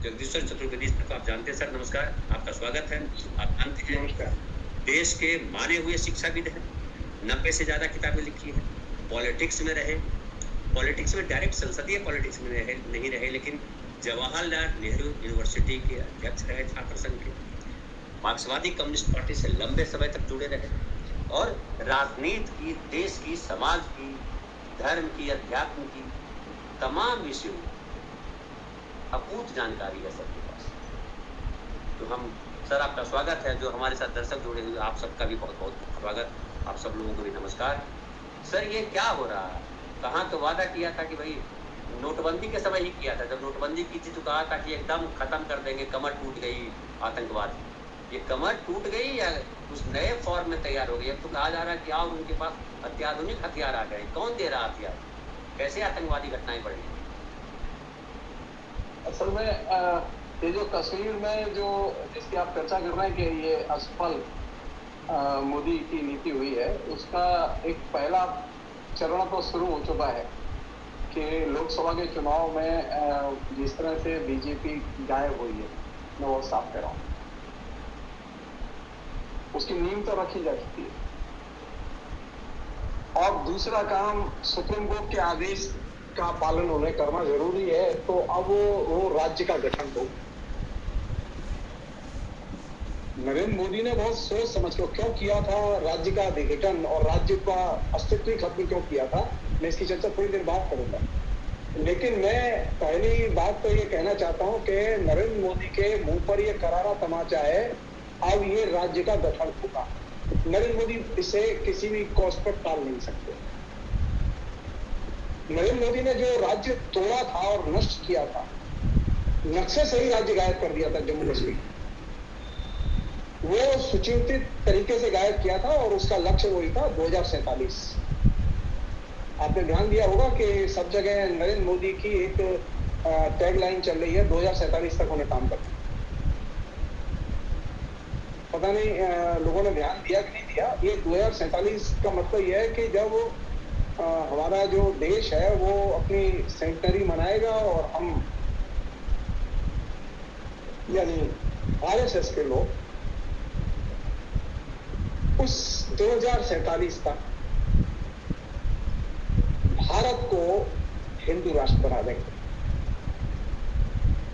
जगदीश्वर Chaturvedi sir को आप जानते हैं। सर नमस्कार, आपका स्वागत है। आप जानते हैं देश के माने हुए शिक्षाविद हैं, 90 से ज्यादा किताबें लिखी हैं, पॉलिटिक्स में रहे, पॉलिटिक्स में डायरेक्ट संसदीय पॉलिटिक्स में नहीं रहे, लेकिन जवाहरलाल नेहरू यूनिवर्सिटी के अध्यक्ष रहे छात्र संघ के, मार्क्सवादी कम्युनिस्ट पार्टी से लंबे समय तक जुड़े रहे और राजनीति की, देश की, समाज की, धर्म की, अध्यात्म की तमाम विषयों में अपूत जानकारी है सबके पास। तो हम सर आपका स्वागत है, जो हमारे साथ दर्शक जुड़े हुए आप सबका भी बहुत बहुत स्वागत, आप सब लोगों को भी नमस्कार। सर ये क्या हो रहा है? कहाँ तो वादा किया था कि भाई नोटबंदी के समय ही किया था, जब नोटबंदी की थी तो कहा था कि एकदम खत्म कर देंगे, कमर टूट गई आतंकवाद की। ये कमर टूट गई या उस नए फॉर्म में तैयार हो गई? अब तो कहा जा रहा है कि और उनके पास अत्याधुनिक हथियार आ गए। कौन दे रहा हथियार? कैसे आतंकवादी घटनाएं बढ़ी? असल में ये जो कश्मीर में जो जिसकी आप चर्चा कर रहे हैं कि ये असफल मोदी की नीति हुई है, उसका एक पहला चरण तो शुरू हो चुका है कि लोकसभा के चुनाव में जिस तरह से बीजेपी गायब हुई है, मैं वो साफ कह रहा हूँ, उसकी नींव तो रखी जा चुकी है। और दूसरा काम, सुप्रीम कोर्ट के आदेश का पालन उन्हें करना जरूरी है, तो अब वो राज्य का गठन हो। नरेंद्र मोदी ने बहुत सोच समझ कर क्यों किया था राज्य का विघटन और राज्य का अस्तित्व ही खत्म क्यों किया था, मैं इसकी चर्चा थोड़ी देर बाद करूंगा। लेकिन मैं पहली बात तो ये कहना चाहता हूं कि नरेंद्र मोदी के मुंह पर ये करारा तमाचा है, अब ये राज्य का गठन होगा। नरेंद्र मोदी इसे किसी भी कॉस्ट पर टाल नहीं सकते। नरेंद्र मोदी ने जो राज्य तोड़ा था और नष्ट किया था, नक्शे से ही राज्य गायब कर दिया था जम्मू कश्मीर, वो सुचिंतित तरीके से गायब किया था और उसका लक्ष्य वही था 2047। आपने ध्यान दिया होगा कि सब जगह नरेंद्र मोदी की एक टैगलाइन चल रही है, 2047 तक उन्हें काम करना। पता नहीं लोगों ने ध्यान दिया कि नहीं दिया। ये 2047 का मतलब यह है कि जब हमारा जो देश है वो अपनी सेंचुरी मनाएगा और हम यानी आरएसएस के लोग उस 2047 तक भारत को हिंदू राष्ट्र बना देंगे।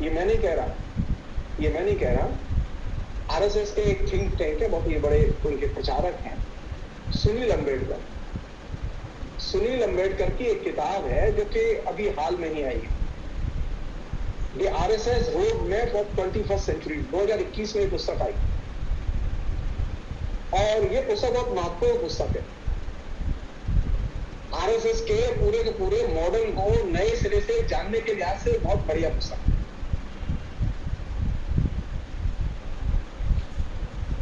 ये मैं नहीं कह रहा, आरएसएस के एक थिंक टैंक है, बहुत ही बड़े उनके प्रचारक हैं, सुनील अंबेडकर की एक किताब है जो कि अभी हाल में ही आई है, ये RSS road map of 21st century, 2021 में पुस्तक आई और ये पुस्तक बहुत महत्वपूर्ण पुस्तक है। आरएसएस के पूरे मॉडल को नए सिरे से जानने के लिहाज से बहुत बढ़िया पुस्तक है।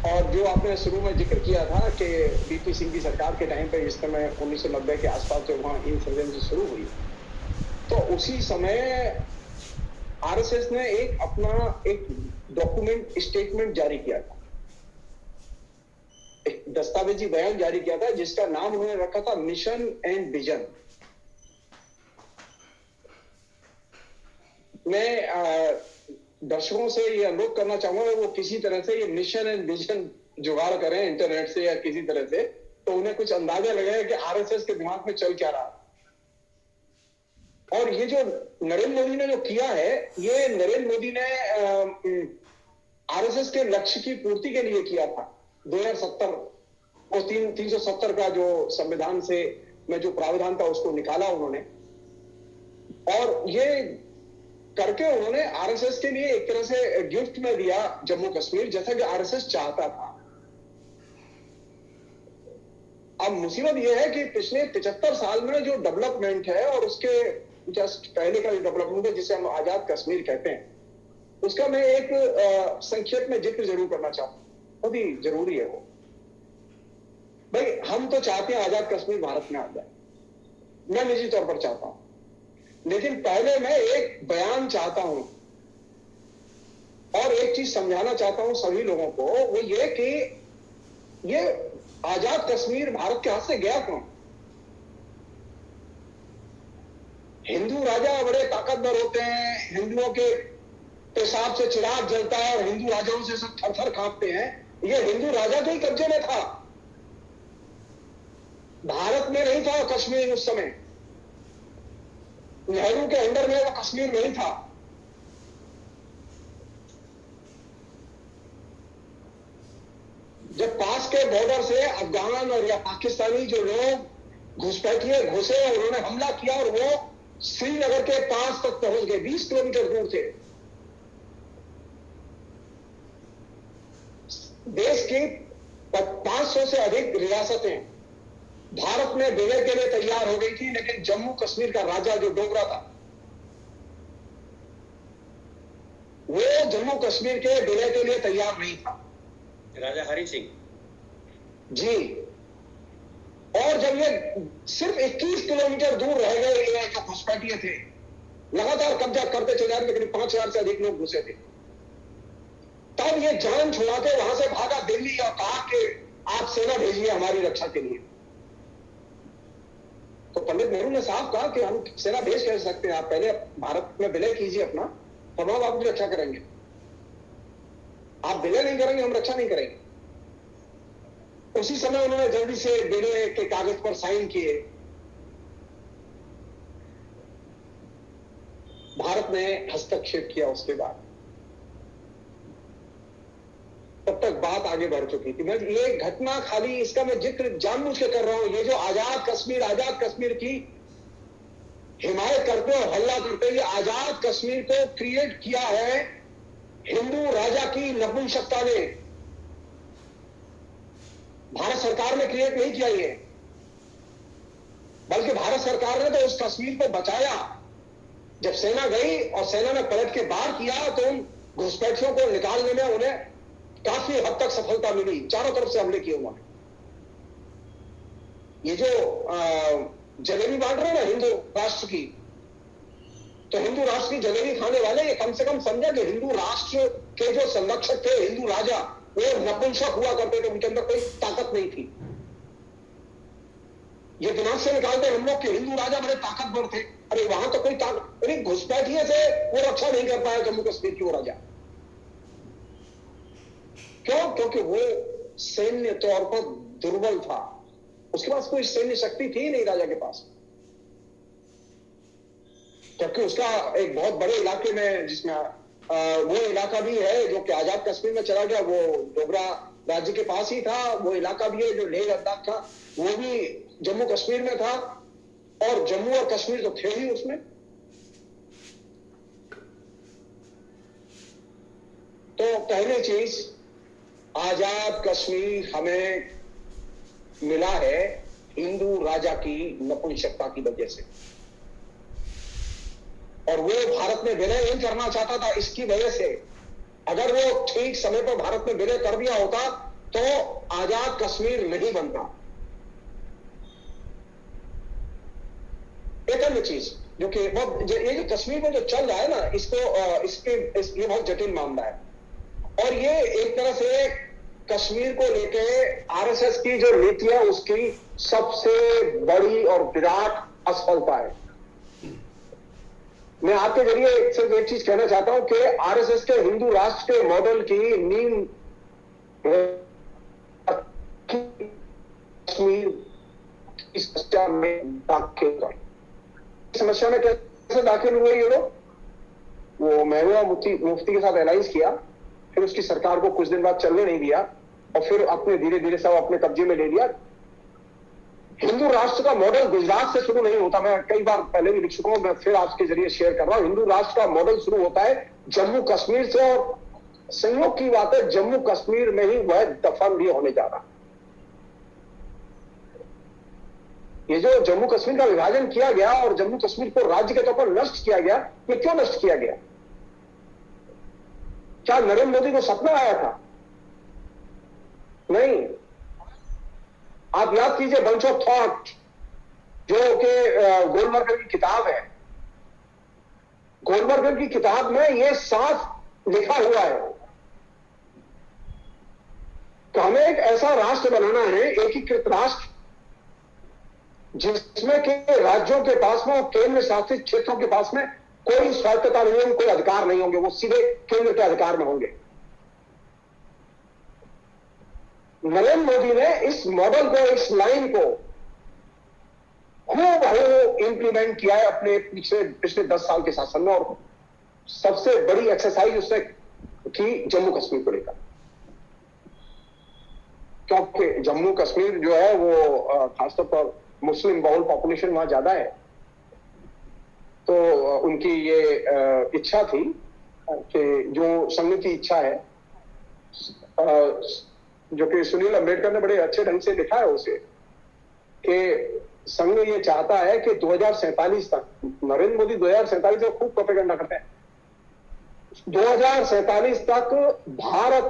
और जो आपने शुरू में जिक्र किया था कि बीपी सिंह की सरकार के टाइम पे, इस समय 1990 के आसपास जब वहां इंसर्जेंसी शुरू हुई, तो उसी समय आरएसएस ने अपना एक डॉक्यूमेंट स्टेटमेंट जारी किया था, एक दस्तावेजी बयान जारी किया था जिसका नाम उन्होंने रखा था मिशन एंड विजन। मैं दर्शकों से ये अनुरोध करना चाहूंगा वो किसी तरह से ये मिशन एंड विजन जुगाड़ करें इंटरनेट से या किसी तरह से, तो उन्हें कुछ अंदाजा लगे कि आरएसएस के दिमाग में चल क्या रहा। और ये जो नरेंद्र मोदी ने जो किया है, ये नरेंद्र मोदी ने आरएसएस के लक्ष्य की पूर्ति के लिए किया था। 2070 और 370 का जो संविधान से में जो प्रावधान था उसको निकाला उन्होंने, और ये करके उन्होंने आरएसएस के लिए एक तरह से गिफ्ट में दिया जम्मू कश्मीर, जैसा कि आरएसएस चाहता था। अब मुसीबत यह है कि पिछले 75 साल में जो डेवलपमेंट है और उसके जस्ट पहले का जो डेवलपमेंट है जिसे हम आजाद कश्मीर कहते हैं, उसका मैं एक संक्षेप में जिक्र जरूर करना चाहूंगा, बहुत ही जरूरी है वो। भाई हम तो चाहते हैं आजाद कश्मीर भारत में आ जाए, मैं निजी तौर पर चाहता हूं, लेकिन पहले मैं एक बयान चाहता हूं और एक चीज समझाना चाहता हूं सभी लोगों को, वो ये कि ये आजाद कश्मीर भारत के हाथ से गया क्यों? हिंदू राजा बड़े ताकतवर होते हैं, हिंदुओं के पेशाब से चिराग जलता है और हिंदू राजाओं से सब थर-थर कांपते हैं, ये हिंदू राजा के ही कब्जे में था, भारत में नहीं था कश्मीर उस समय, नेहरू के अंडर में वो कश्मीर नहीं था। जब पास के बॉर्डर से अफगान और या पाकिस्तानी जो लोग घुसपैठिए घुसे और उन्होंने हमला किया और वो श्रीनगर के पास तक पहुंच गए, 20 किलोमीटर दूर थे। देश की 500 से अधिक रियासतें भारत में विलय के लिए तैयार हो गई थी, लेकिन जम्मू कश्मीर का राजा जो डोगरा था, वो जम्मू कश्मीर के विलय के लिए तैयार नहीं था, राजा हरि सिंह जी। और जब ये सिर्फ 21 किलोमीटर दूर रह गए, ये जो घुसपैठिए थे लगातार कब्जा करते चले जा रहे, लेकिन 5000 से अधिक लोग घुसे थे, तब ये जान छुड़ा के वहां से भागा दिल्ली और कहा कि आप सेना भेजिए हमारी रक्षा के लिए। तो पंडित नेहरू ने साफ कहा कि हम सेना भेज कैसे सकते हैं, आप पहले भारत में विलय कीजिए अपना, तब हम आपकी रक्षा करेंगे, आप विलय नहीं करेंगे हम रक्षा नहीं करेंगे। उसी समय उन्होंने जल्दी से विलय के कागज पर साइन किए, भारत ने हस्तक्षेप किया। उसके बाद तब तक बात आगे बढ़ चुकी थी। मैं ये घटना खाली इसका मैं जिक्र जानबूझ के कर रहा हूं, ये जो आजाद कश्मीर की हिमायत करते और हल्ला करते, ये आजाद कश्मीर को क्रिएट किया है हिंदू राजा की नपुंसकता ने, भारत सरकार ने क्रिएट नहीं किया ये, बल्कि भारत सरकार ने तो उस कश्मीर को बचाया। जब सेना गई और सेना ने पलट के बाहर किया तो उन घुसपैठियों को निकालने में उन्हें काफी हद तक सफलता मिली, चारों तरफ से हमले किए उन्होंने। ये जो जलेबी बांट रहे हैं ना हिंदू राष्ट्र की, तो हिंदू राष्ट्र की जलेबी खाने वाले ये कम से कम समझा कि हिंदू राष्ट्र के जो संरक्षक थे हिंदू राजा, वो नपुंसक हुआ करते थे, उनके अंदर कोई ताकत नहीं थी। ये दिमाग से निकालते हम लोग कि हिंदू राजा बड़े ताकतवर थे, अरे वहां तो कोई ताकत, अरे घुसपैठिए से वो रक्षा नहीं कर पाया जम्मू कश्मीर की वो राजा। क्यों? क्योंकि वो सैन्य तौर पर दुर्बल था, उसके पास कोई सैन्य शक्ति थी नहीं राजा के पास, क्योंकि उसका एक बहुत बड़े इलाके में, जिसमें वो इलाका भी है जो कि आजाद कश्मीर में चला गया, वो डोगरा राज्य के पास ही था, वो इलाका भी है जो लेह लद्दाख था, वो भी जम्मू कश्मीर में था, और जम्मू और कश्मीर तो थे ही उसमें। तो पहली चीज, आजाद कश्मीर हमें मिला है हिंदू राजा की नपुंसकता की वजह से, और वो भारत में विलय नहीं करना चाहता था इसकी वजह से। अगर वो ठीक समय पर भारत में विलय कर दिया होता तो आजाद कश्मीर नहीं बनता। एक अन्य चीज जो कि ये जो कश्मीर में जो चल रहा है ना, ये बहुत जटिल मामला है, और ये एक तरह से कश्मीर को लेके आरएसएस की जो नीति है उसकी सबसे बड़ी और विराट असफलता है। मैं आपके जरिए सिर्फ एक चीज कहना चाहता हूं कि आरएसएस के हिंदू राष्ट्र के मॉडल की नींव कश्मीर इस समस्या में दाखिल कर, समस्या में कैसे दाखिल हुए ये लोग, वो महबूबा मुफ्ती के साथ अलायंस किया, फिर उसकी सरकार को कुछ दिन बाद चलने नहीं दिया, और फिर अपने धीरे धीरे सब अपने कब्जे में ले लिया। हिंदू राष्ट्र का मॉडल गुजरात से शुरू नहीं होता, मैं कई बार पहले भी लिख चुका हूं, मैं फिर आपके जरिए शेयर कर रहा हूं। हिंदू राष्ट्र का मॉडल शुरू होता है जम्मू कश्मीर से, और संयोग की बात है जम्मू कश्मीर में ही वह दफन भी होने जा रहा। ये जो जम्मू कश्मीर का विभाजन किया गया और जम्मू कश्मीर को राज्य के तौर पर नष्ट किया गया, ये क्यों नष्ट किया गया? क्या नरेंद्र मोदी को सपना आया था? नहीं। आप याद कीजिए बंच ऑफ थॉट जो कि गोलबर्गर की किताब है, गोलबर्गर की किताब में यह साफ लिखा हुआ है कि हमें एक ऐसा राष्ट्र बनाना है, एकीकृत राष्ट्र, जिसमें के राज्यों के पास में और केंद्र शासित क्षेत्रों के पास में कोई स्वायत्तता नहीं होगी, कोई अधिकार नहीं होंगे, वो सीधे केंद्र के अधिकार में होंगे। नरेंद्र मोदी ने इस मॉडल को, इस लाइन को खूब इंप्लीमेंट किया है अपने पिछले 10 साल के शासन में, और सबसे बड़ी एक्सरसाइज उसने की जम्मू कश्मीर को लेकर, क्योंकि जम्मू कश्मीर जो है वो खासतौर पर मुस्लिम बहुल पॉपुलेशन वहां ज्यादा है, तो उनकी ये इच्छा थी कि जो संघ की इच्छा है, जो कि सुनील अंबेडकर ने बड़े अच्छे ढंग से लिखा है उसे, कि संघ ये चाहता है कि 2047 तक, नरेंद्र मोदी 2047 में खूब प्रोपेगेंडा करते हैं, 2047 तक भारत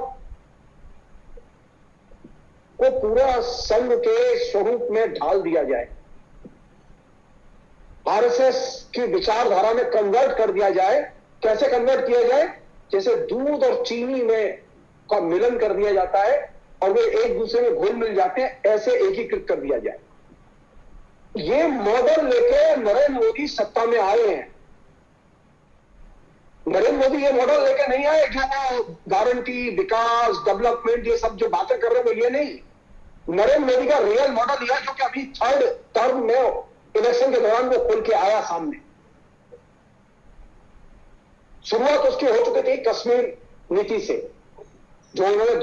को पूरा संघ के स्वरूप में ढाल दिया जाए, आरएसएस की विचारधारा में कन्वर्ट कर दिया जाए। कैसे कन्वर्ट किया जाए? जैसे दूध और चीनी में का मिलन कर दिया जाता है और वे एक दूसरे में घुल मिल जाते हैं, ऐसे एकीकृत कर दिया जाए। ये मॉडल लेके नरेंद्र मोदी सत्ता में आए हैं। नरेंद्र मोदी ये मॉडल लेके नहीं आए जो गारंटी, विकास, डेवलपमेंट, ये सब जो बातें कर रहे हैं ये नहीं। नरेंद्र मोदी का रियल मॉडल यह, जो कि अभी 3rd टर्म में इलेक्शन के दौरान वो खुल के आया सामने। शुरुआत उसकी हो चुकी थी कश्मीर नीति से, जो उन्होंने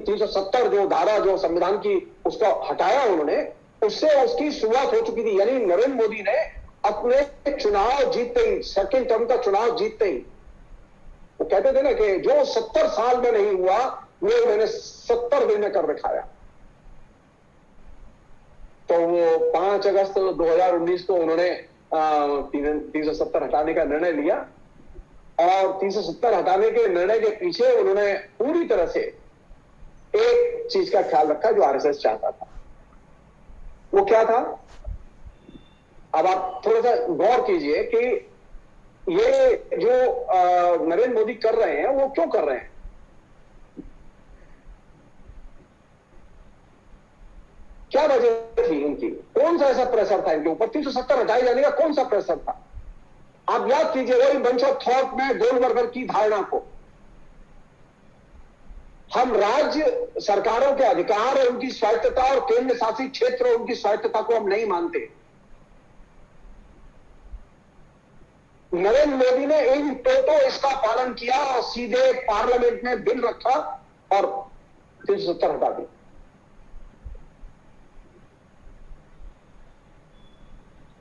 370 जो धारा जो संविधान की उसका हटाया उन्होंने, उससे उसकी शुरुआत हो चुकी थी। यानी नरेंद्र मोदी ने अपने चुनाव जीतते ही, 2nd टर्म का चुनाव जीतते ही, वो कहते थे ना कि जो 70 साल में नहीं हुआ वो मैंने 70 दिन में कर दिखाया। तो वो 5 अगस्त 2019 को उन्होंने 370 हटाने का निर्णय लिया, और 370 हटाने के निर्णय के पीछे उन्होंने पूरी तरह से एक चीज का ख्याल रखा जो आरएसएस चाहता था। वो क्या था? अब आप थोड़ा सा गौर कीजिए कि ये जो नरेंद्र मोदी कर रहे हैं वो क्यों कर रहे हैं। क्या वजह थी उनकी? कौन सा ऐसा प्रेशर था इनके ऊपर? 370 हटाए जाने का कौन सा प्रेशर था? आप याद कीजिए वही बंच ऑफ थॉट में गोलवर्गर की धारणा को। हम राज्य सरकारों के अधिकार और उनकी स्वायत्तता और केंद्र शासित क्षेत्र और उनकी स्वायत्तता को हम नहीं मानते। नरेंद्र मोदी ने इन टोटो इसका पालन किया और सीधे पार्लियामेंट में बिल रखा और 370 हटा दी।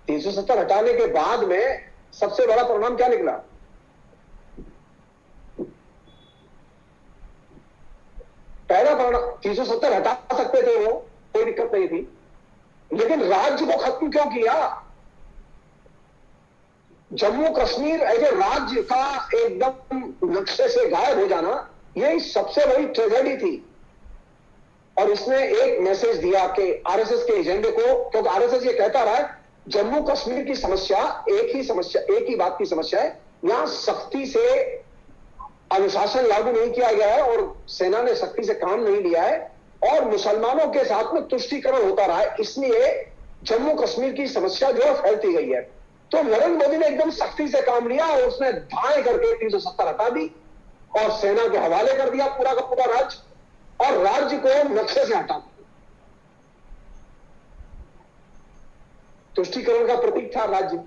तीन सौ 370 हटाने के बाद में सबसे बड़ा परिणाम क्या निकला? पहला परिणाम, 370 हटा सकते थे वो, कोई दिक्कत नहीं थी, लेकिन राज्य को खत्म क्यों किया? जम्मू कश्मीर एज ए राज्य का एकदम नक्शे से गायब हो जाना, यही सबसे बड़ी ट्रेजेडी थी। और इसने एक मैसेज दिया कि आरएसएस के एजेंडे को, क्योंकि आरएसएस ये कहता रहा है जम्मू कश्मीर की समस्या एक ही बात की समस्या है, यहां सख्ती से अनुशासन लागू नहीं किया गया है और सेना ने सख्ती से काम नहीं लिया है और मुसलमानों के साथ में तुष्टीकरण होता रहा है, इसलिए जम्मू कश्मीर की समस्या जो है फैलती गई है। तो नरेंद्र मोदी ने एकदम सख्ती से काम लिया और उसने धाए करके 370 हटा दी और सेना के हवाले कर दिया पूरा का पूरा राज्य, और राज्य को नक्शे से हटा दिया। तुष्टीकरण का प्रतीक था राज्य,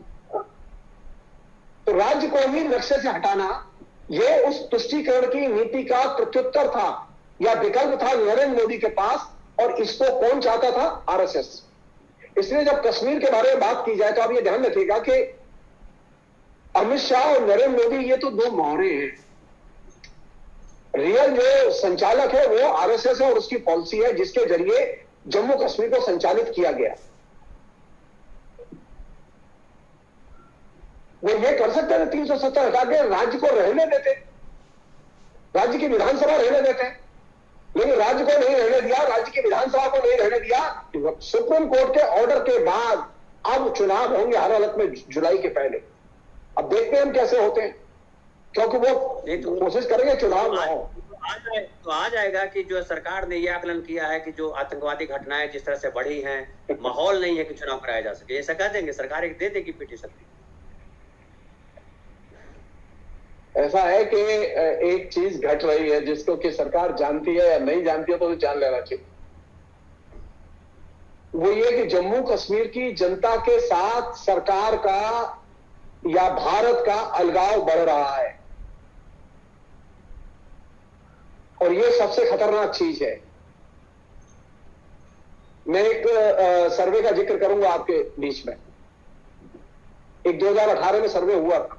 तो राज्य को ही नक्शे से हटाना यह उस तुष्टीकरण की नीति का प्रत्युत्तर था या विकल्प था नरेंद्र मोदी के पास, और इसको कौन चाहता था? आरएसएस। इसलिए जब कश्मीर के बारे में बात की जाए तो आप ये ध्यान रखिएगा कि अमित शाह और नरेंद्र मोदी ये तो दो मोहरे हैं। रियल जो संचालक है वो आरएसएस है और उसकी पॉलिसी है जिसके जरिए जम्मू कश्मीर को संचालित किया गया। वो ये कर सकते थे 370 हटा के राज्य को रहने देते, राज्य की विधानसभा रहने देते, लेकिन राज्य को नहीं रहने दिया, राज्य की विधानसभा को नहीं रहने दिया। सुप्रीम कोर्ट के ऑर्डर के बाद अब चुनाव होंगे हर हालत में जुलाई के पहले। अब देखते हैं हम कैसे होते हैं, क्योंकि वो कोशिश करेंगे चुनाव ना हो। तो आ जाएगा कि जो सरकार ने यह आकलन किया है कि जो आतंकवादी घटनाएं जिस तरह से बढ़ी हैं, माहौल नहीं है कि चुनाव कराया जा सके, ऐसा कह देंगे, सरकार एक दे देगी पिटीशन। ऐसा है कि एक चीज घट रही है जिसको कि सरकार जानती है या नहीं जानती है तो जान लेना चाहिए। वो ये कि जम्मू कश्मीर की जनता के साथ सरकार का या भारत का अलगाव बढ़ रहा है, और ये सबसे खतरनाक चीज है। मैं एक सर्वे का जिक्र करूंगा आपके बीच में। एक 2018 में सर्वे हुआ था,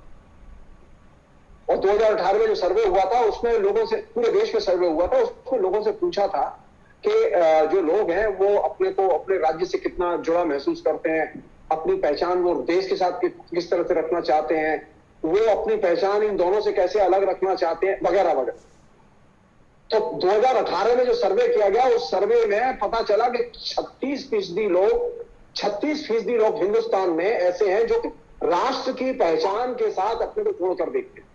और 2018 में जो सर्वे हुआ था उसमें लोगों से, पूरे देश में सर्वे हुआ था, उसमें लोगों से पूछा था कि जो लोग हैं वो अपने को अपने राज्य से कितना जुड़ा महसूस करते हैं, अपनी पहचान वो देश के साथ किस तरह से रखना चाहते हैं, वो अपनी पहचान इन दोनों से कैसे अलग रखना चाहते हैं, वगैरह वगैरह। तो 2018 में जो सर्वे किया गया, उस सर्वे में पता चला कि 36% लोग हिंदुस्तान में ऐसे हैं जो कि राष्ट्र की पहचान के साथ अपने को जोड़कर देखते हैं।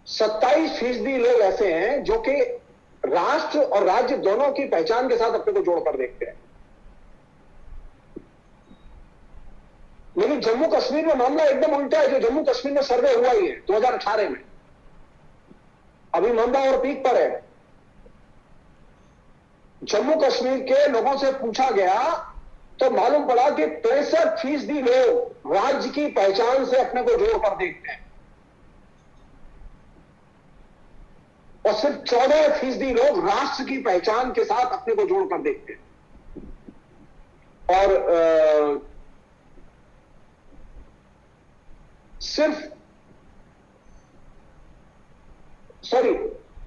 27% लोग ऐसे हैं जो कि राष्ट्र और राज्य दोनों की पहचान के साथ अपने को जोड़कर देखते हैं। लेकिन जम्मू कश्मीर में मामला एकदम उल्टा है। जो जम्मू कश्मीर में सर्वे हुआ ही है 2018 में, अभी मामला और पीक पर है। जम्मू कश्मीर के लोगों से पूछा गया तो मालूम पड़ा कि 63% लोग राज्य की पहचान से अपने को जोड़कर देखते हैं, और सिर्फ 14% लोग राष्ट्र की पहचान के साथ अपने को जोड़कर देखते हैं। और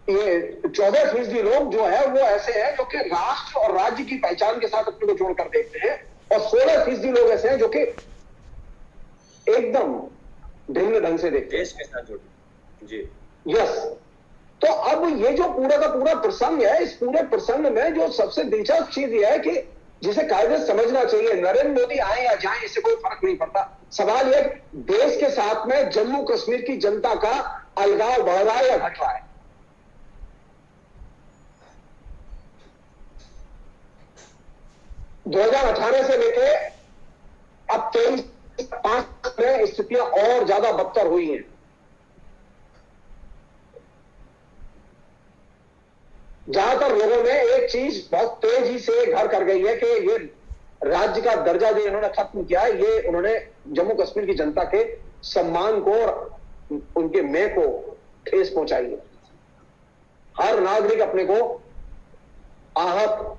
ये 14% लोग जो है वो ऐसे हैं जो कि राष्ट्र और राज्य की पहचान के साथ अपने को जोड़कर देखते हैं, और 16% लोग ऐसे हैं जो कि एकदम भिन्न ढंग से देखते हैं, देश के साथ जुड़े। जी, यस। तो अब ये जो पूरा का पूरा प्रसंग है, इस पूरे प्रसंग में जो सबसे दिलचस्प चीज यह है कि जिसे कायदे समझना चाहिए, नरेंद्र मोदी आए या जाए इससे कोई फर्क नहीं पड़ता। सवाल यह देश के साथ में जम्मू कश्मीर की जनता का अलगाव बढ़ रहा है या घट रहा है। दो 2018 से लेके अब 23-5 में स्थितियां और ज्यादा बदतर हुई हैं। ज्यादातर लोगों में एक चीज बहुत तेजी से घर कर गई है कि ये राज्य का दर्जा जो इन्होंने खत्म किया है, ये उन्होंने जम्मू कश्मीर की जनता के सम्मान को और उनके मैं को ठेस पहुंचाई है। हर नागरिक अपने को आहत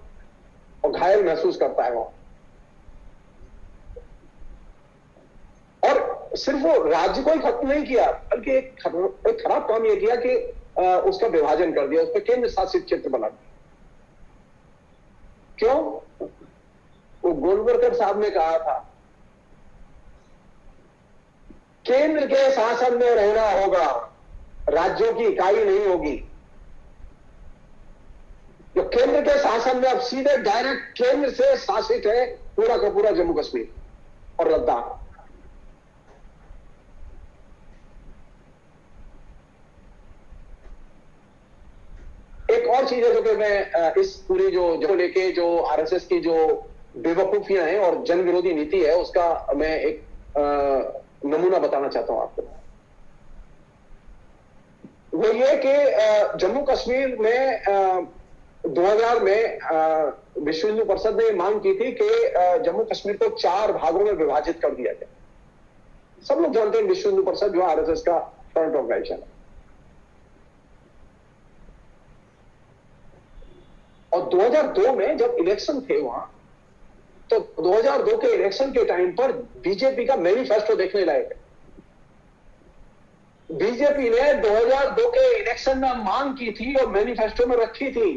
और घायल महसूस करता है वहां। और सिर्फ वो राज्य को ही खत्म नहीं किया, बल्कि एक खराब काम यह किया कि उसका विभाजन कर दिया, उस पर केंद्र शासित क्षेत्र बना दिया। क्यों? वो गोलवलकर साहब ने कहा था केंद्र के शासन में रहना होगा, राज्यों की इकाई नहीं होगी। जो केंद्र के शासन में अब सीधे डायरेक्ट केंद्र से शासित है पूरा का पूरा जम्मू कश्मीर और लद्दाख। एक और चीज है जो कि मैं इस पूरी जो लेके जो आरएसएस की जो बेवकूफियां हैं और जन विरोधी नीति है उसका मैं एक नमूना बताना चाहता हूं आपको। वो ये कि जम्मू कश्मीर में 2000 में विश्व हिंदू परिषद ने मांग की थी कि जम्मू कश्मीर को 4 भागों में विभाजित कर दिया जाए। सब लोग जानते हैं विश्व हिंदू परिषद जो आरएसएस का फ्रंट ऑर्गेनाइजेशन है। और 2002 में जब इलेक्शन थे वहां, तो 2002 के इलेक्शन के टाइम पर बीजेपी का मैनिफेस्टो देखने लायक है। बीजेपी ने 2002 के इलेक्शन में मांग की थी और मैनिफेस्टो में रखी थी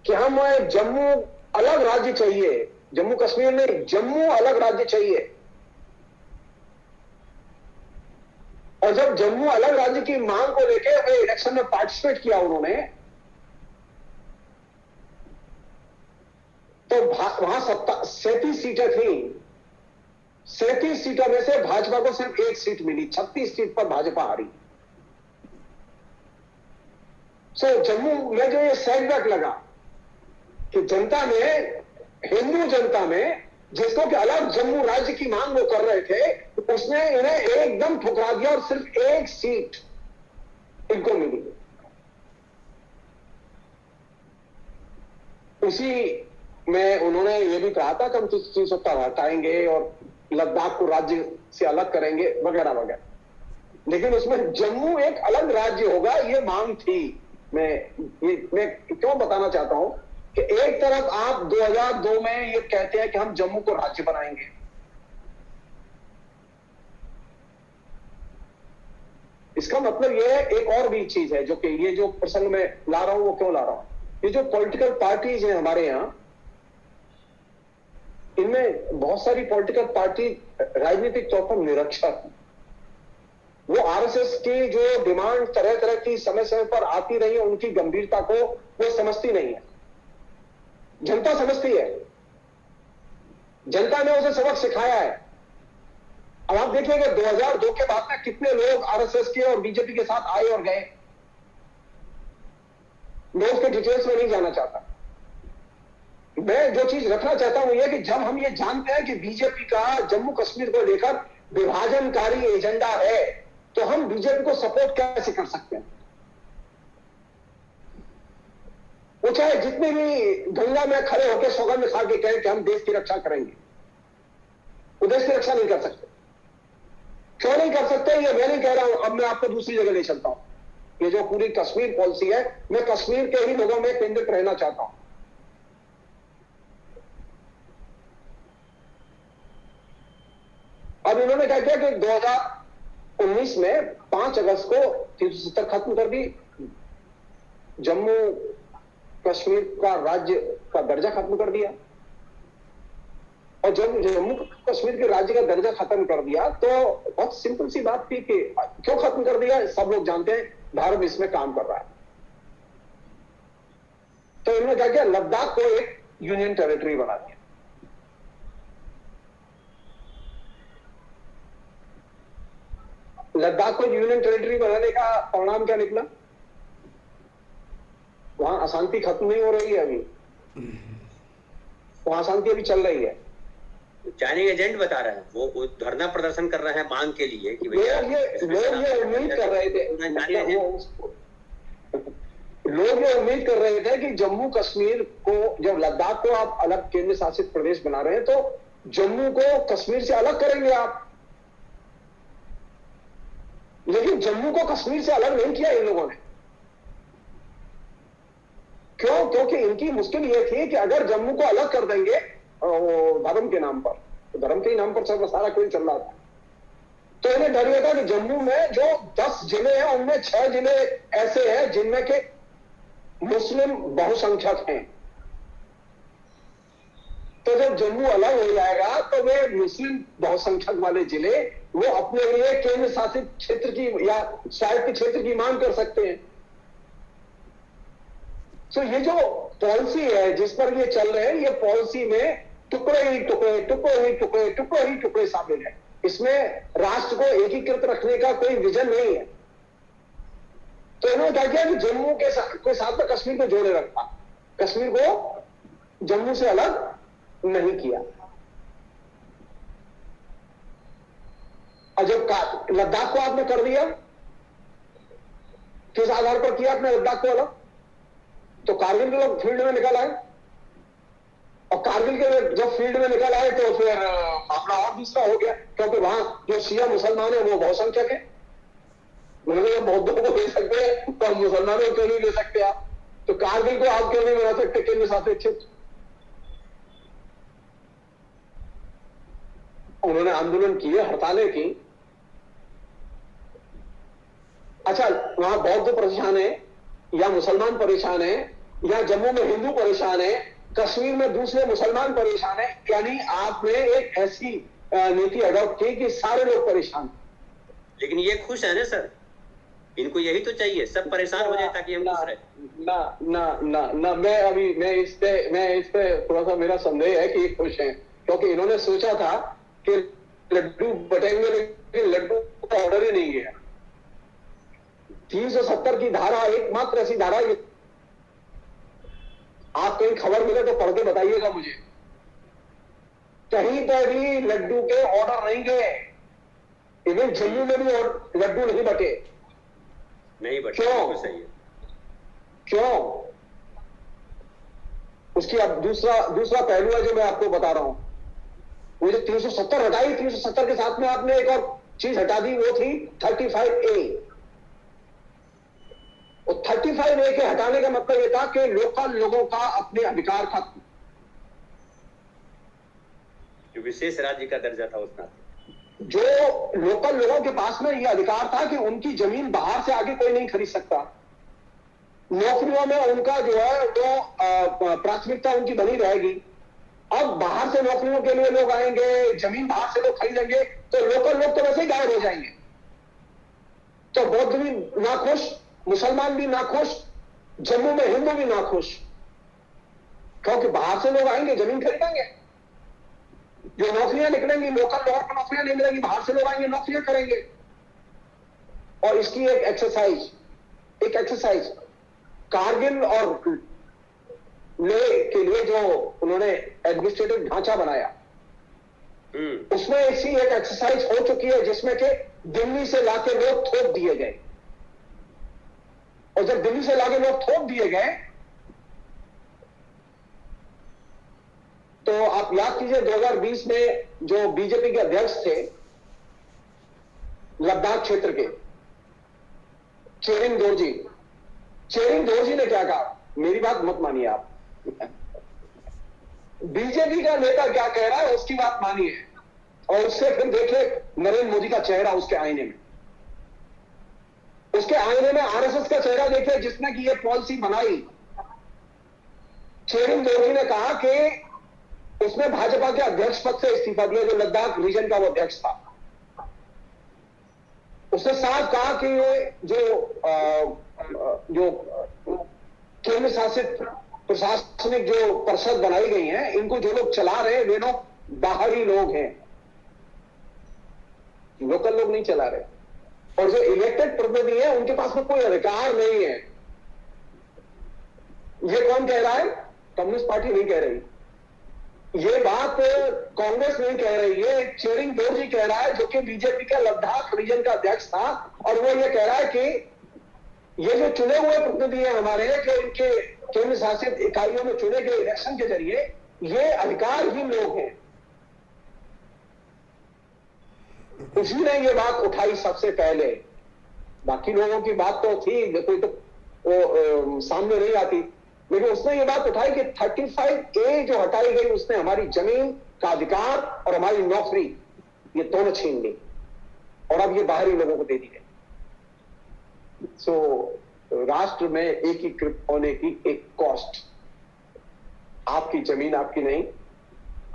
कि हमें जम्मू अलग राज्य चाहिए, जम्मू कश्मीर में जम्मू अलग राज्य चाहिए। और जब जम्मू अलग राज्य की मांग को लेकर वे इलेक्शन में पार्टिसिपेट किया उन्होंने, तो वहां 37 सीटें थी। 37 सीटों में से भाजपा को सिर्फ 1 सीट मिली, 36 सीट पर भाजपा हारी। जम्मू में जो ये सेटबैक लगा कि जनता में, हिंदू जनता में जिसको कि अलग जम्मू राज्य की मांग वो कर रहे थे, उसने इन्हें एकदम ठुकरा दिया और सिर्फ एक सीट इनको मिली। उसी में उन्होंने ये भी कहा था कि हम 370 हटाएंगे और लद्दाख को राज्य से अलग करेंगे वगैरह वगैरह, लेकिन उसमें जम्मू एक अलग राज्य होगा ये मांग थी। मैं क्यों बताना चाहता हूं कि एक तरफ आप 2002 में ये कहते हैं कि हम जम्मू को राज्य बनाएंगे, इसका मतलब ये है एक और भी चीज है जो कि ये जो प्रसंग में ला रहा हूं वो क्यों ला रहा हूं, ये जो पॉलिटिकल पार्टीज हैं हमारे यहां, इनमें बहुत सारी पॉलिटिकल पार्टी राजनीतिक तौर पर निरक्षर, वो आरएसएस की जो डिमांड तरह तरह की समय समय पर आती रही है उनकी गंभीरता को वो समझती नहीं है। जनता समझती है, जनता ने उसे सबक सिखाया है। अब आप देखिएगा 2002 के बाद में कितने लोग आरएसएस के और बीजेपी के साथ आए और गए, मैं उसके डिटेल्स में नहीं जाना चाहता। मैं जो चीज रखना चाहता हूं यह कि जब हम ये जानते हैं कि बीजेपी का जम्मू कश्मीर को लेकर विभाजनकारी एजेंडा है, तो हम बीजेपी को सपोर्ट कैसे कर सकते हैं? वो चाहे जितने भी गंगा में खड़े होकर सौगंध खा के कहें कि हम देश की रक्षा करेंगे, वो देश की रक्षा नहीं कर सकते। क्यों नहीं कर सकते ये मैं नहीं कह रहा हूं, अब मैं आपको दूसरी जगह ले चलता हूं। ये जो पूरी कश्मीर पॉलिसी है, मैं कश्मीर के ही लोगों में केंद्रित रहना चाहता हूं। अब इन्होंने क्या किया कि 2019 में 5 अगस्त को 370 खत्म कर दी, जम्मू कश्मीर का राज्य का दर्जा खत्म कर दिया, और जब जम्मू कश्मीर के राज्य का दर्जा खत्म कर दिया तो बहुत सिंपल सी बात थी कि क्यों खत्म कर दिया, सब लोग जानते हैं, भारत इसमें काम कर रहा है। तो इन्होंने क्या किया, लद्दाख को एक यूनियन टेरिटरी बना दिया। लद्दाख को यूनियन टेरिटरी बनाने का परिणाम क्या निकला? वहां अशांति खत्म नहीं हो रही है, अभी वहां अशांति अभी चल रही है। चाइनीज एजेंट बता रहे हैं, वो धरना प्रदर्शन कर रहे हैं मांग के लिए कि लोग ये उम्मीद कर रहे थे, लोग ये उम्मीद कर रहे थे कि जम्मू कश्मीर को, जब लद्दाख को आप अलग केंद्र शासित प्रदेश बना रहे हैं तो जम्मू को कश्मीर से अलग करेंगे आप, लेकिन जम्मू को कश्मीर से अलग नहीं किया इन लोगों ने। क्यों? क्योंकि इनकी मुश्किल यह थी कि अगर जम्मू को अलग कर देंगे धर्म के नाम पर, तो धर्म के नाम पर सब सारा खेल चल रहा था, तो इन्हें डर यह था कि जम्मू में जो 10 जिले हैं उनमें 6 जिले ऐसे हैं जिनमें के मुस्लिम बहुसंख्यक हैं, तो जब जम्मू अलग हो जाएगा तो वे मुस्लिम बहुसंख्यक वाले जिले वो अपने लिए केंद्र शासित क्षेत्र की या स्वायत्त क्षेत्र की मांग कर सकते हैं। तो ये जो पॉलिसी है जिस पर ये चल रहे हैं, ये पॉलिसी में टुकड़े ही टुकड़े टुकड़े ही टुकड़े टुकड़े ही टुकड़े शामिल है। इसमें राष्ट्र को एकीकृत रखने का कोई विजन नहीं है। तो इन्होंने क्या किया कि जम्मू के साथ में कश्मीर को जोड़े रखा, कश्मीर को जम्मू से अलग नहीं किया। और जब लद्दाख को आपने कर दिया, किस आधार पर किया आपने लद्दाख को अलग? तो कारगिल के लोग फील्ड में निकल आए, और कारगिल के जब फील्ड में निकल आए तो फिर मामला और दूसरा हो गया, क्योंकि वहां जो शिया मुसलमान है वो बहुसंख्यक है। उन्होंने बौद्धों को ले सकते हैं तो मुसलमानों को क्यों नहीं ले सकते आप? तो कारगिल को आप क्यों नहीं बना सकते केंद्र शासित क्षेत्र? उन्होंने आंदोलन किए, हड़तालें की। अच्छा, वहां बौद्ध परेशान है या मुसलमान परेशान है या जम्मू में हिंदू परेशान है, कश्मीर में दूसरे मुसलमान परेशान है, यानी आपने एक ऐसी नीति अडॉप्ट की कि सारे लोग परेशान। लेकिन ये खुश है ना सर, इनको यही तो चाहिए, सब परेशान हो जाए ताकि हम खुश रहे। ना ना ना ना मैं इस पे थोड़ा सा मेरा संदेह है कि खुश हैं, क्योंकि इन्होंने सोचा था कि लड्डू बटेंगे, लेकिन लड्डू का ऑर्डर ही नहीं गया। 370 की धारा एकमात्र ऐसी धारा, आप कहीं खबर मिले तो पढ़ के बताइएगा मुझे, कहीं पर भी लड्डू के ऑर्डर नहीं गए। इवन जम्मू में भी लड्डू नहीं बटे। नहीं बटे, क्यों? सही है। क्यों? उसकी अब दूसरा पहलू है जो मैं आपको बता रहा हूं। वो जो 370 हटाई, 370 के साथ में आपने एक और चीज हटा दी, वो थी 35A। और 35A के हटाने का मतलब यह था कि लोकल लोगों का अपने अधिकार था, जो विशेष राज्य का दर्जा था उस नाते, जो लोकल लोगों के पास में यह अधिकार था कि उनकी जमीन बाहर से आगे कोई नहीं खरीद सकता। नौकरियों में उनका जो है वो प्राथमिकता उनकी बनी रहेगी। अब बाहर से नौकरियों के लिए लोग आएंगे, जमीन बाहर से लोग खरीदेंगे, तो लोकल लोग तो वैसे ही गायब हो जाएंगे। तो बौद्ध भी नाखुश, मुसलमान भी नाखुश, जम्मू में हिंदू भी नाखुश, क्योंकि बाहर से लोग आएंगे, जमीन खरीदेंगे, जो नौकरियां निकलेंगी लोकल लोगों को नौकरियां नहीं मिलेंगी, बाहर से लोग आएंगे नौकरियां करेंगे। और इसकी एक एक्सरसाइज कारगिल और ले के लिए जो उन्होंने एडमिनिस्ट्रेटिव ढांचा बनाया, उसमें ऐसी एक एक्सरसाइज हो चुकी है जिसमें कि दिल्ली से लाके लोग थोप दिए गए। और जब दिल्ली से लाके लोग थोप दिए गए तो आप याद कीजिए 2020 में जो बीजेपी के अध्यक्ष थे लद्दाख क्षेत्र के, चेरिंग दोरजी ने क्या कहा? मेरी बात मत मानिए आप, बीजेपी का नेता क्या कह रहा है उसकी बात मानिए, और उससे फिर देखिए नरेंद्र मोदी का चेहरा उसके आईने में। उसके आईने में आरएसएस का चेहरा देखिए जिसने की ये पॉलिसी बनाई। चेरिंग दोरजी ने कहा कि उसने भाजपा के अध्यक्ष पद से इस्तीफा दिया, जो लद्दाख रीजन का वो अध्यक्ष था। उसने साफ कहा कि ये जो केंद्र शासित प्रशासनिक जो परिषद बनाई गई है, इनको जो लोग चला रहे हैं वे लोग बाहरी लोग हैं, लोकल लोग नहीं चला रहे। और जो इलेक्टेड प्रतिनिधि है उनके पास में कोई अधिकार नहीं है। ये कौन कह रहा है? कम्युनिस्ट पार्टी नहीं कह रही, ये बात कांग्रेस नहीं कह रही है, चेरिंग दोरजी कह रहा है, जो कि बीजेपी का लद्दाख रीजन का अध्यक्ष था। और वो ये कह रहा है कि ये जो चुने हुए प्रतिनिधि हैं हमारे, जो इनके केंद्र शासित इकाइयों में चुने गए इलेक्शन के जरिए, ये अधिकारहीन लोग हैं। उसी ने ये बात उठाई सबसे पहले। बाकी लोगों की बात तो थी, कोई तो सामने नहीं आती, लेकिन उसने ये बात उठाई कि 35A जो हटाई गई उसने हमारी जमीन का अधिकार और हमारी नौकरी ये दोनों छीन ली, और अब ये बाहरी लोगों को दे दी गई। सो राष्ट्र में एकीकृत होने की एक कॉस्ट, आपकी जमीन आपकी नहीं,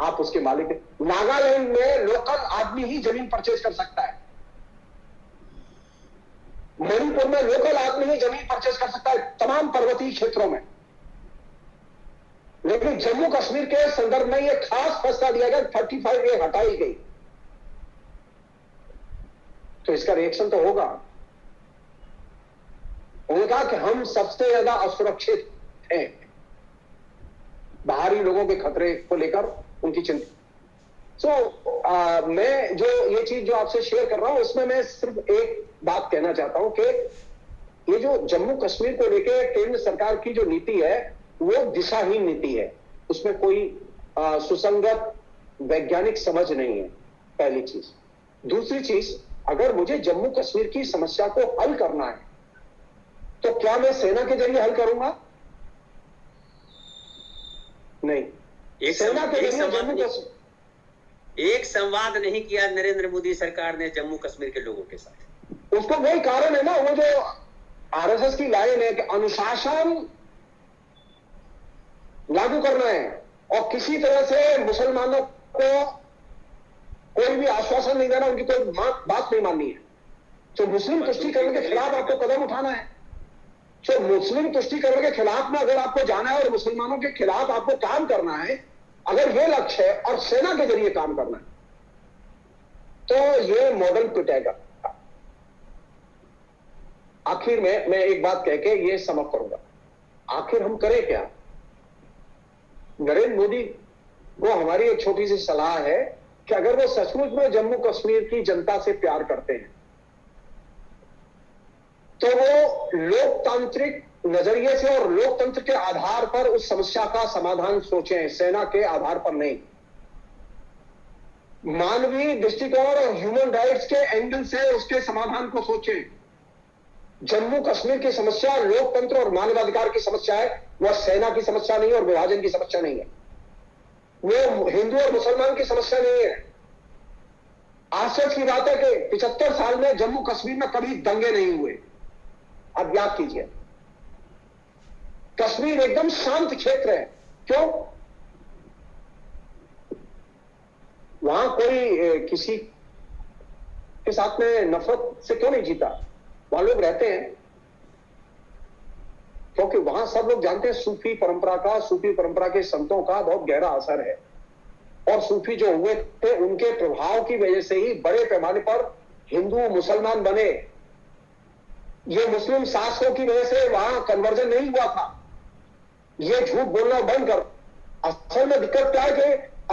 आप उसके मालिक हैं। नागालैंड में लोकल आदमी ही जमीन परचेज कर सकता है, मणिपुर में लोकल आदमी ही जमीन परचेज कर सकता है, तमाम पर्वतीय क्षेत्रों में। लेकिन जम्मू कश्मीर के संदर्भ में यह खास फैसला लिया गया, 35A हटाई गई, तो इसका रिएक्शन तो होगा। उन्होंने कहा कि हम सबसे ज्यादा असुरक्षित हैं, बाहरी लोगों के खतरे को लेकर उनकी चिंता। मैं जो ये चीज जो आपसे शेयर कर रहा हूं उसमें मैं सिर्फ एक बात कहना चाहता हूं कि ये जो जम्मू कश्मीर को लेकर केंद्र सरकार की जो नीति है वो दिशाहीन नीति है, उसमें कोई सुसंगत वैज्ञानिक समझ नहीं है, पहली चीज। दूसरी चीज, अगर मुझे जम्मू कश्मीर की समस्या को हल करना है तो क्या मैं सेना के जरिए हल करूंगा? नहीं, सेना के जरिए जम्मू कश्मीर एक संवाद नहीं किया नरेंद्र मोदी सरकार ने जम्मू कश्मीर के लोगों के साथ। उसको वही कारण है ना, वो जो आरएसएस की लाइन है कि अनुशासन लागू करना है, और किसी तरह से मुसलमानों को कोई भी आश्वासन नहीं देना, उनकी कोई बात नहीं माननी है। तो मुस्लिम तुष्टीकरण के खिलाफ आपको कदम उठाना है। तो मुस्लिम तुष्टीकरण के खिलाफ में अगर आपको जाना है और मुसलमानों के खिलाफ आपको काम करना है, अगर ये लक्ष्य है और सेना के जरिए काम करना है, तो ये मॉडल टूटेगा। आखिर में मैं एक बात कह के ये समाप्त करूंगा, आखिर हम करें क्या? नरेंद्र मोदी वो हमारी एक छोटी सी सलाह है कि अगर वो सचमुच में जम्मू कश्मीर की जनता से प्यार करते हैं तो वो लोकतांत्रिक नजरिए से और लोकतंत्र के आधार पर उस समस्या का समाधान सोचें, सेना के आधार पर नहीं। मानवीय दृष्टिकोण और ह्यूमन राइट्स के एंगल से उसके समाधान को सोचें। जम्मू कश्मीर की समस्या लोकतंत्र और मानवाधिकार की समस्या है, वह सेना की समस्या नहीं और विभाजन की समस्या नहीं है, वो हिंदू और मुसलमान की समस्या नहीं है। आश्चर्य की बात है कि 75 साल में जम्मू कश्मीर में कभी दंगे नहीं हुए। अब याद कीजिए, कश्मीर एकदम शांत क्षेत्र है। क्यों? वहां कोई किसी के साथ में नफरत से क्यों नहीं जीता? वहां लोग रहते हैं क्योंकि वहां सब लोग जानते हैं सूफी परंपरा के संतों का बहुत गहरा असर है। और सूफी जो हुए थे उनके प्रभाव की वजह से ही बड़े पैमाने पर हिंदू मुसलमान बने। ये मुस्लिम शासकों की वजह से वहां कन्वर्जन नहीं हुआ था। ये झूठ बोलना बंद कर। असल में दिक्कत क्या है कि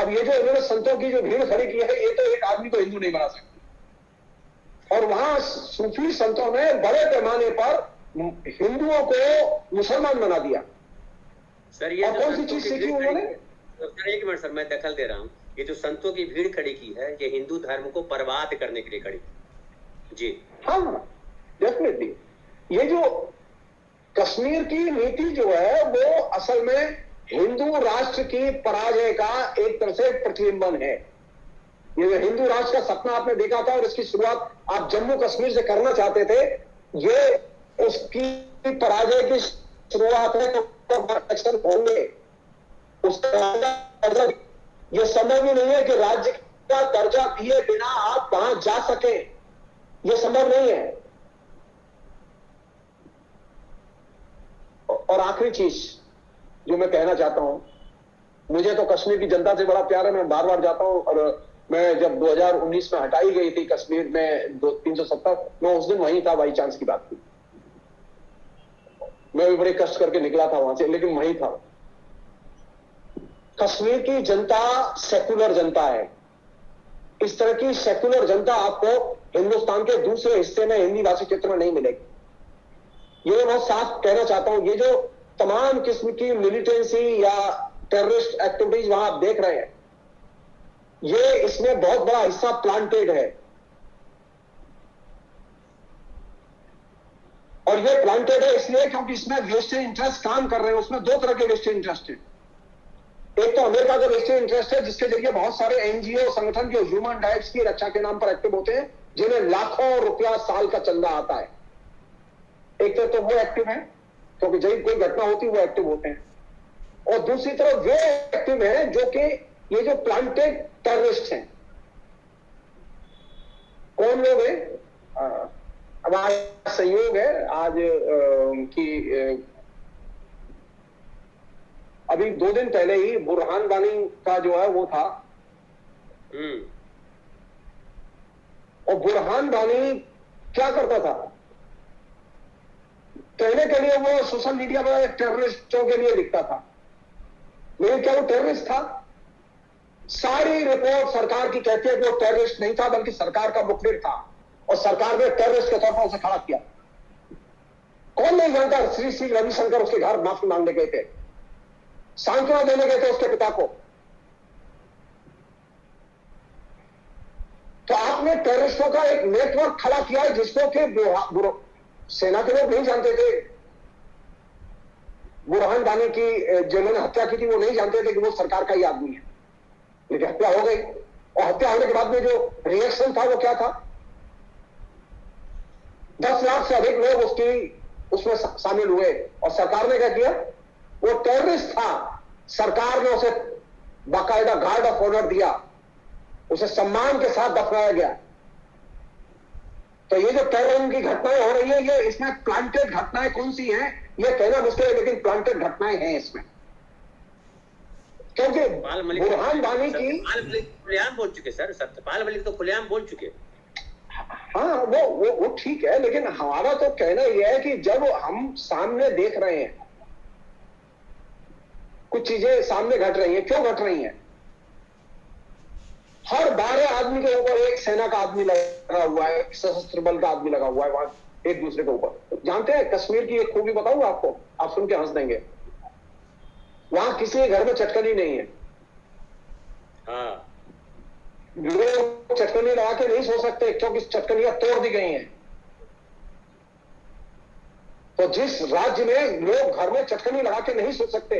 अब ये जो इन्होंने संतों की जो भीड़ खड़ी की है, ये तो एक आदमी को हिंदू नहीं बना सकती। और वहां सूफी संतों ने बड़े पैमाने पर हिंदुओं को मुसलमान बना दिया। सर ये और कौन सी चीज सीखी उन्होंने? सर एक मिनट सर, मैं दखल दे रहा हूँ। ये जो संतों की भीड़ खड़ी की है, ये हिंदू धर्म को बर्बाद करने के लिए खड़ी जी। हाँ, डेफिनेटली। ये जो कश्मीर की नीति जो है वो असल में हिंदू राष्ट्र की पराजय का एक तरह से प्रतिबिंबन है। ये जो हिंदू राष्ट्र का सपना आपने देखा था और इसकी शुरुआत आप जम्मू कश्मीर से करना चाहते थे, ये उसकी पराजय की शुरुआत है। तो होंगे ये संभव ही नहीं है कि राज्य का दर्जा दिए बिना आप वहां जा सके, ये संभव नहीं है। और आखिरी चीज जो मैं कहना चाहता हूं, मुझे तो कश्मीर की जनता से बड़ा प्यार है, मैं बार बार जाता हूं। और मैं जब 2019 में हटाई गई थी कश्मीर में 370, मैं उस दिन वहीं था, बाई चांस की बात थी। मैं भी बड़े कष्ट करके निकला था वहां से, लेकिन वहीं था। कश्मीर की जनता सेकुलर जनता है। इस तरह की सेकुलर जनता आपको हिंदुस्तान के दूसरे हिस्से में हिंदी भाषी क्षेत्र में नहीं मिलेगी। ये मैं बहुत साफ कहना चाहता हूं। ये जो तमाम किस्म की मिलिटेंसी या टेररिस्ट एक्टिविटीज वहां आप देख रहे हैं, ये इसमें बहुत बड़ा हिस्सा प्लांटेड है। और ये प्लांटेड है इसलिए क्योंकि इसमें वेस्टेड इंटरेस्ट काम कर रहे हैं। उसमें दो तरह के वेस्टेड इंटरेस्ट है। एक तो अमेरिका का वेस्टेड इंटरेस्ट है, जिसके जरिए बहुत सारे एनजीओ संगठन जो ह्यूमन राइट्स की रक्षा के नाम पर एक्टिव होते हैं, जिन्हें लाखों रुपया साल का चंदा आता है। एक तरफ तो वो एक्टिव है क्योंकि जब कोई घटना होती है वो एक्टिव होते हैं, और दूसरी तरफ वे एक्टिव है जो कि ये जो प्लांटेड टेररिस्ट हैं। कौन लोग हैं? हमारा संयोग है आज की अभी 2 दिन पहले ही बुरहान वानी का जो है वो था। और बुरहान वानी क्या करता था? कहने के लिए वो सोशल मीडिया पर टेररिस्टों के लिए लिखता था, लेकिन क्या वो टेररिस्ट था? सारी रिपोर्ट सरकार की कहती है कि वो टेररिस्ट नहीं था, बल्कि सरकार का मुखबिर था, और सरकार ने टेररिस्ट के तौर पर उसे खड़ा किया। कौन नहीं जानता? श्री श्री रविशंकर उसके घर माफी मांगने गए थे, सांत्वना देने गए थे उसके पिता को। तो आपने टेररिस्टों का एक नेटवर्क खड़ा किया है जिसको कि सेना के लोग नहीं जानते थे। बुरहान वानी की जिन्होंने हत्या की थी वो नहीं जानते थे कि वो सरकार का ही आदमी है, लेकिन हत्या हो गई। और हत्या होने के बाद में जो रिएक्शन था वो क्या था? 10 लाख से अधिक लोग उसमें शामिल हुए, और सरकार ने क्या किया? वो टेररिस्ट था, सरकार ने उसे बाकायदा गार्ड ऑफ ऑनर दिया, उसे सम्मान के साथ दफनाया गया। तो ये जो टेररिज्म की घटनाएं हो रही है, ये इसमें प्लांटेड घटनाएं कौन सी हैं ये कहना मुश्किल है, लेकिन प्लांटेड घटनाएं हैं इसमें। क्योंकि बुरहान वानी की खुलेआम बोल चुके सर, सत्यपाल मलिक तो खुलेआम बोल चुके। हाँ, वो ठीक है, लेकिन हमारा तो कहना यह है कि जब हम सामने देख रहे हैं कुछ चीजें सामने घट रही हैं, क्यों घट रही हैं? हर 12 आदमी के ऊपर एक सेना का आदमी लगा हुआ है, सशस्त्र बल का आदमी लगा हुआ है वहां एक दूसरे के ऊपर। जानते हैं कश्मीर की एक खूबी बताऊं आपको, आप सुन के हंस देंगे, वहां किसी के घर में चटकनी नहीं है। हाँ, लोग चटकनी लगा के नहीं सो सकते क्योंकि चटकनियां तोड़ दी गई हैं। तो जिस राज्य में लोग घर में चटकनी लगा के नहीं सो सकते,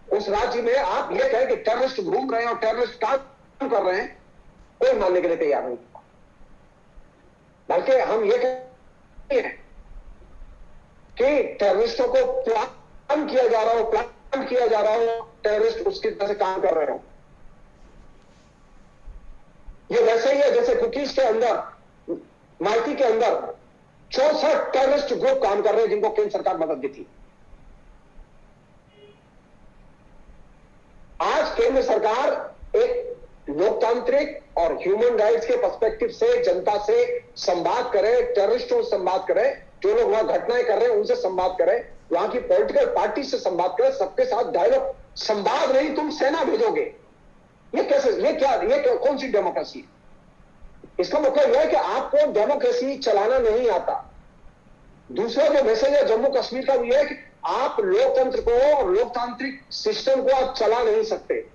उस राज्य में आप ये कहें कि टेररिस्ट घूम रहे हैं और टेररिस्ट काम कर रहे हैं, कोई मानने के लिए तैयार नहीं। बल्कि हम ये कहते हैं कि टेररिस्टों को प्लान किया जा रहा हो, टेररिस्ट उसकी तरह से काम कर रहे हो। ये वैसे ही है जैसे कुकीज के अंदर, माइती के अंदर 64 टेररिस्ट ग्रुप काम कर रहे हैं जिनको केंद्र सरकार मदद दी थी। आज केंद्र सरकार एक लोकतांत्रिक और ह्यूमन राइट्स के पर्सपेक्टिव से जनता से संवाद करे, टेररिस्टों से संवाद करे, जो लोग वहां घटनाएं कर रहे हैं उनसे संवाद करे, वहां की पॉलिटिकल पार्टी से संवाद करे, सबके साथ डायलॉग। संवाद नहीं, तुम सेना भेजोगे, ये कैसे, ये कौन सी डेमोक्रेसी है? इसका मतलब यह है कि आपको डेमोक्रेसी चलाना नहीं आता। दूसरा जो मैसेज है जम्मू कश्मीर का वो यह है कि आप लोकतंत्र को और लोकतांत्रिक सिस्टम को आप चला नहीं सकते,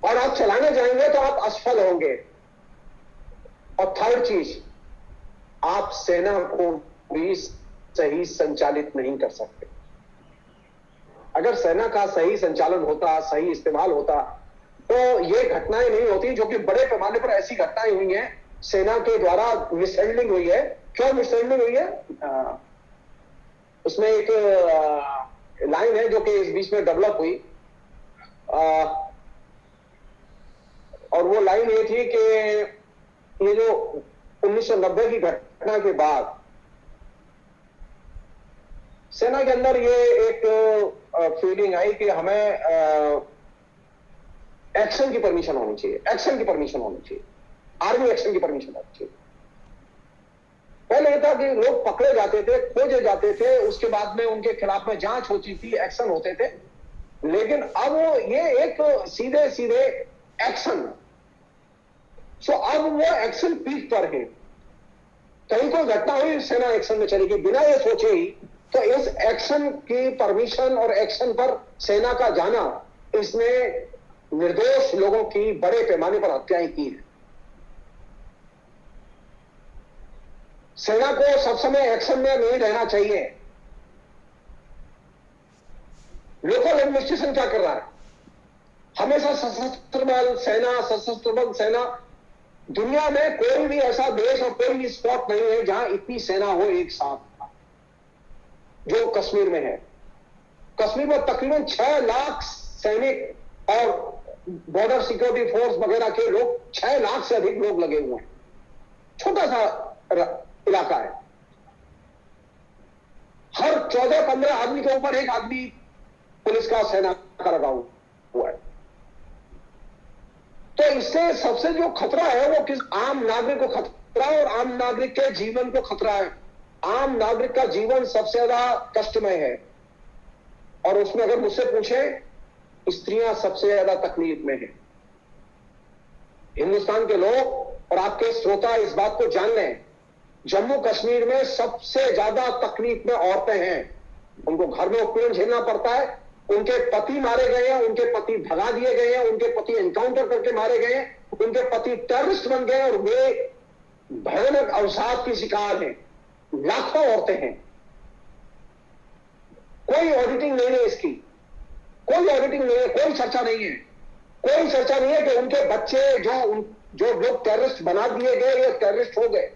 और आप चलाने जाएंगे तो आप असफल होंगे। और थर्ड चीज, आप सेना को भी सही संचालित नहीं कर सकते। अगर सेना का सही संचालन होता, सही इस्तेमाल होता, तो ये घटनाएं नहीं होती जो कि बड़े पैमाने पर ऐसी घटनाएं हुई हैं, सेना के द्वारा मिसहैंडलिंग हुई है। क्यों मिसहैंडलिंग हुई है? उसमें एक लाइन है जो कि इस बीच में डेवलप हुई, और वो लाइन ये थी कि ये जो 1990 की घटना के बाद सेना के अंदर ये एक फीलिंग आई कि हमें एक्शन की परमिशन होनी चाहिए, एक्शन की परमिशन होनी चाहिए, आर्मी एक्शन की परमिशन होनी चाहिए। पहले ये था कि लोग पकड़े जाते थे, खोजे जाते थे, उसके बाद में उनके खिलाफ में जांच होती थी, एक्शन होते थे। लेकिन अब ये एक सीधे सीधे एक्शन, सो अब वो एक्शन पीक पर है। कहीं कोई घटना हुई, सेना एक्शन में चलेगी बिना ये सोचे ही। तो इस एक्शन की परमिशन और एक्शन पर सेना का जाना, इसने निर्दोष लोगों की बड़े पैमाने पर हत्याएं की हैं। सेना को सब समय एक्शन में नहीं रहना चाहिए। लोकल एडमिनिस्ट्रेशन क्या कर रहा है? हमेशा सशस्त्र बल सेना, सशस्त्र बल सेना। दुनिया में कोई भी ऐसा देश और कोई भी स्पॉट नहीं है जहां इतनी सेना हो एक साथ, जो कश्मीर में है। कश्मीर में तकरीबन 6 लाख सैनिक और बॉर्डर सिक्योरिटी फोर्स वगैरह के लोग, 6 लाख से अधिक लोग लगे हुए हैं। छोटा सा इलाका है। हर 14-15 आदमी के ऊपर एक आदमी पुलिस का, सेना का लगा हुआ है। तो इससे सबसे जो खतरा है वो किस आम नागरिक को खतरा है, और आम नागरिक के जीवन को खतरा है। आम नागरिक का जीवन सबसे ज्यादा कष्टमय है, और उसमें अगर मुझसे पूछे, स्त्रियां सबसे ज्यादा तकलीफ में है। हिंदुस्तान के लोग और आपके श्रोता इस बात को जान लें, जम्मू कश्मीर में सबसे ज्यादा तकलीफ में औरतें हैं। उनको घर में उत्पीड़न झेलना पड़ता है, उनके पति मारे गए हैं, उनके पति भगा दिए गए हैं, उनके पति एनकाउंटर करके मारे गए हैं, उनके पति टेररिस्ट बन गए और वे भयानक अवसाद की शिकार हैं। लाखों औरतें हैं। कोई ऑडिटिंग नहीं है इसकी, कोई ऑडिटिंग नहीं है, कोई चर्चा नहीं है। कोई चर्चा नहीं है कि उनके बच्चे जो लोग टेररिस्ट बना दिए गए या टेररिस्ट हो गए,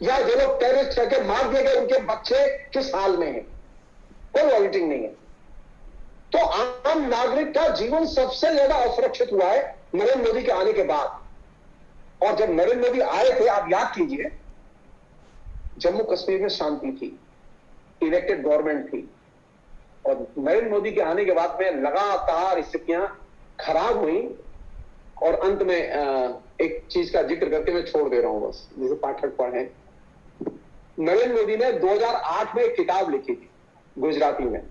या जो लोग टेररिस्ट करके मार दिए गए, उनके बच्चे किस हाल में हैं। कोई ऑडिटिंग नहीं है। तो आम नागरिक का जीवन सबसे ज्यादा असुरक्षित हुआ है नरेंद्र मोदी के आने के बाद। और जब नरेंद्र मोदी आए थे, आप याद कीजिए, जम्मू कश्मीर में शांति थी, इलेक्टेड गवर्नमेंट थी, और नरेंद्र मोदी के आने के बाद में लगातार स्थितियां खराब हुई। और अंत में एक चीज का जिक्र करके मैं छोड़ दे रहा हूं, बस जिसे पाठक पढ़े। नरेंद्र मोदी ने 2008 में एक किताब लिखी थी गुजराती में,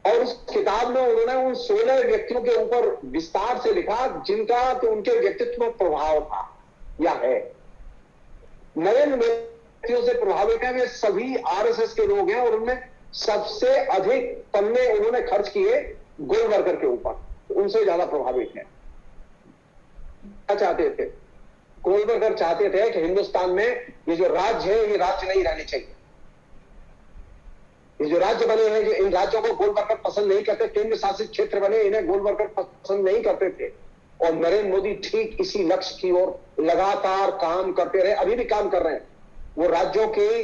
और उस किताब में उन्होंने उन 16 व्यक्तियों के ऊपर विस्तार से लिखा जिनका तो उनके व्यक्तित्व में प्रभाव था या है। नरेंद्र व्यक्तियों से प्रभावित है, वे सभी आरएसएस के लोग हैं और उनमें सबसे अधिक पन्ने उन्होंने खर्च किए गोलवरकर के ऊपर, उनसे ज्यादा प्रभावित है। क्या चाहते थे गोलवरकर? चाहते थे कि हिंदुस्तान में ये जो राज्य है ये राज्य नहीं रहने चाहिए। ये जो राज्य बने हैं, जो इन राज्यों को गोलवरकर पसंद नहीं करते, केंद्र शासित क्षेत्र बने, इन्हें गोलवरकर पसंद नहीं करते थे। और नरेंद्र मोदी ठीक इसी लक्ष्य की ओर लगातार काम करते रहे, अभी भी काम कर रहे हैं। वो राज्यों की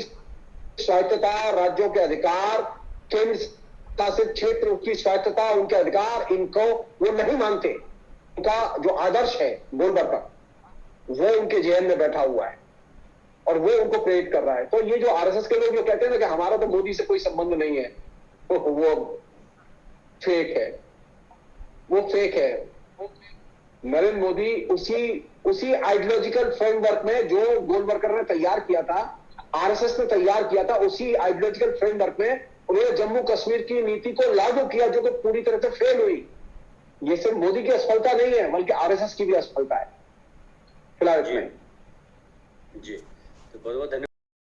स्वायत्तता, राज्यों के अधिकार, केंद्र शासित क्षेत्र की स्वायत्तता, उनके अधिकार, इनको वो नहीं मानते। उनका जो आदर्श है गोलवरकर, वो उनके जेहन में बैठा हुआ है और वो उनको प्रेरित कर रहा है। तो ये जो आरएसएस के लोग जो कहते हैं ना कि हमारा तो मोदी से कोई संबंध नहीं है, तो वो फेक है, वो फेक है। नरेंद्र मोदी उसी आइडियोलॉजिकल फ्रेमवर्क में जो गोलवरकर ने तैयार किया था, आरएसएस ने तैयार किया था, उसी आइडियोलॉजिकल फ्रेमवर्क में उन्होंने जम्मू कश्मीर की नीति को लागू किया, जो कि पूरी तरह से फेल हुई। ये सिर्फ मोदी की असफलता नहीं है, बल्कि आरएसएस की भी असफलता है फिलहाल में। जी, तो बहुत बहुत धन्यवाद।